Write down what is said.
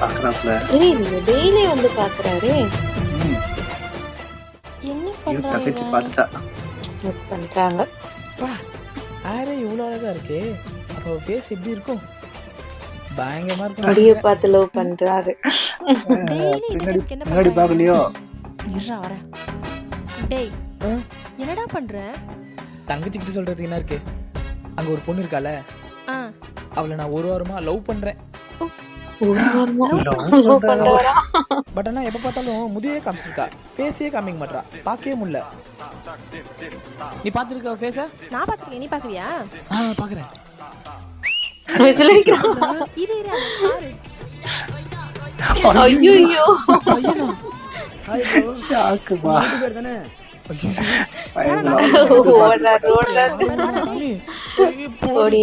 பாக்குறாப்ல. Daily வந்து பாக்குறாரு. என்ன தங்கச்சி பண்றாங்க? பாத்துட்டா. பண்றாங்க. ஆரே இவ்வளோ அழகா இருக்கே. அப்போ ஃபேஸ் எப்படி இருக்கும்? பயங்கரமா இருக்கும். அடிய பார்த்து லவ் பண்றாரு. பின்னாடி பின்னாடி பாக்கலையோ? இருடா வரேன். டேய் என்னடா பண்ற? தங்கச்சிக்கிட்ட சொல்றதுக்கு என்ன இருக்கு? அங்க ஒரு பொண்ணு இருக்கால, அவளை நான் ஒரு வாரமா லவ் பண்றேன். லவ் பண்றாரா? பட் ஆனா எப்ப பார்த்தாலும் முதியே காமிச்சிருக்கா, ஃபேஸே காமிக்க மாட்டா, பார்க்கவே முடியல. நீ பார்த்துருக்க ஃபேஸ? நான் பாத்துக்கேன், நீ பாக்குறியா? பாக்குறேன். விசில் அடிக்கிறான். இரு பாரு. ஐயோ ஐயோ ஷாக்குப்பா. பேர் தானே. ஓடுறாரு. சாமி. ஓடி